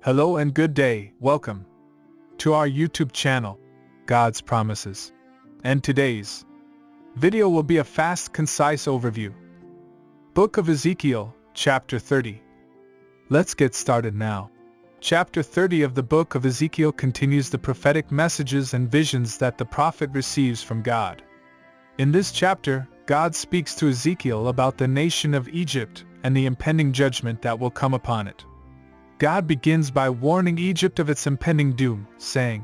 Hello and good day, welcome to our YouTube channel, God's Promises. And today's video will be a fast, concise overview. Book of Ezekiel, chapter 30. Let's get started now. Chapter 30 of the Book of Ezekiel continues the prophetic messages and visions that the prophet receives from God. In this chapter, God speaks to Ezekiel about the nation of Egypt and the impending judgment that will come upon it. God begins by warning Egypt of its impending doom, saying,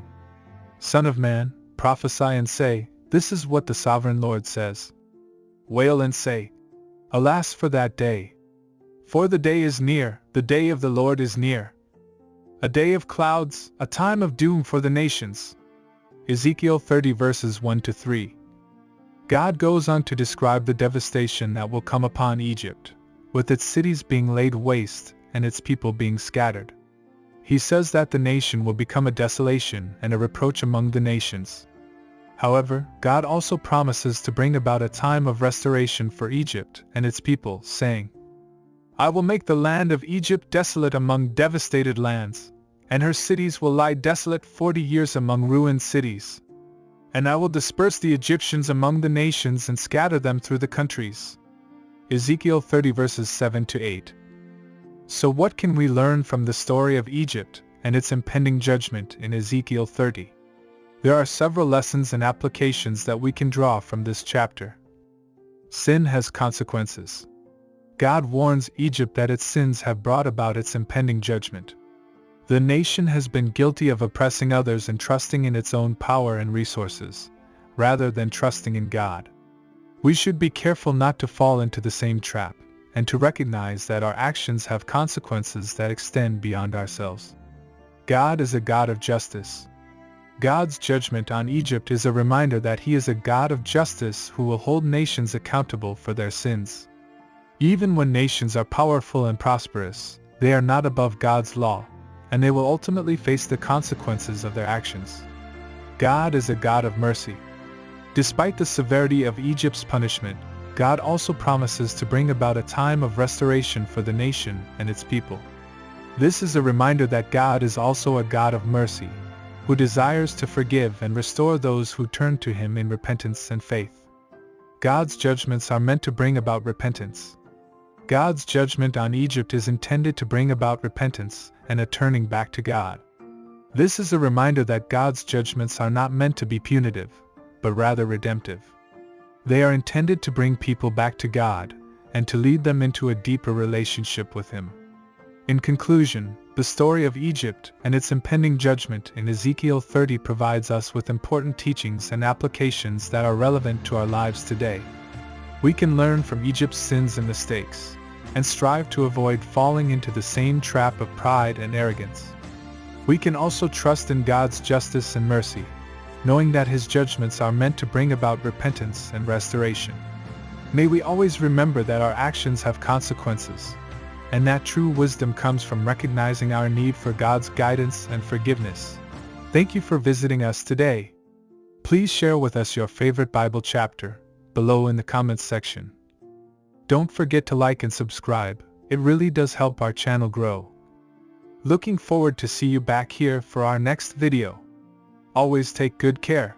"Son of man, prophesy and say, this is what the sovereign Lord says. Wail and say, alas for that day. For the day is near, the day of the Lord is near. A day of clouds, a time of doom for the nations." Ezekiel 30 verses 1-3. God goes on to describe the devastation that will come upon Egypt, with its cities being laid waste and its people being scattered. He says that the nation will become a desolation and a reproach among the nations. However, God also promises to bring about a time of restoration for Egypt and its people, saying, "I will make the land of Egypt desolate among devastated lands, and her cities will lie desolate 40 years among ruined cities. And I will disperse the Egyptians among the nations and scatter them through the countries." Ezekiel 30 verses 7-8. So what can we learn from the story of Egypt and its impending judgment in Ezekiel 30? There are several lessons and applications that we can draw from this chapter. Sin has consequences. God warns Egypt that its sins have brought about its impending judgment. The nation has been guilty of oppressing others and trusting in its own power and resources, rather than trusting in God. We should be careful not to fall into the same trap, and to recognize that our actions have consequences that extend beyond ourselves. God is a God of justice. God's judgment on Egypt is a reminder that He is a God of justice who will hold nations accountable for their sins. Even when nations are powerful and prosperous, they are not above God's law, and they will ultimately face the consequences of their actions. God is a God of mercy. Despite the severity of Egypt's punishment, God also promises to bring about a time of restoration for the nation and its people. This is a reminder that God is also a God of mercy, who desires to forgive and restore those who turn to Him in repentance and faith. God's judgments are meant to bring about repentance. God's judgment on Egypt is intended to bring about repentance and a turning back to God. This is a reminder that God's judgments are not meant to be punitive, but rather redemptive. They are intended to bring people back to God, and to lead them into a deeper relationship with Him. In conclusion, the story of Egypt and its impending judgment in Ezekiel 30 provides us with important teachings and applications that are relevant to our lives today. We can learn from Egypt's sins and mistakes, and strive to avoid falling into the same trap of pride and arrogance. We can also trust in God's justice and mercy, knowing that His judgments are meant to bring about repentance and restoration. May we always remember that our actions have consequences, and that true wisdom comes from recognizing our need for God's guidance and forgiveness. Thank you for visiting us today. Please share with us your favorite Bible chapter below in the comments section. Don't forget to like and subscribe, it really does help our channel grow. Looking forward to see you back here for our next video. Always take good care.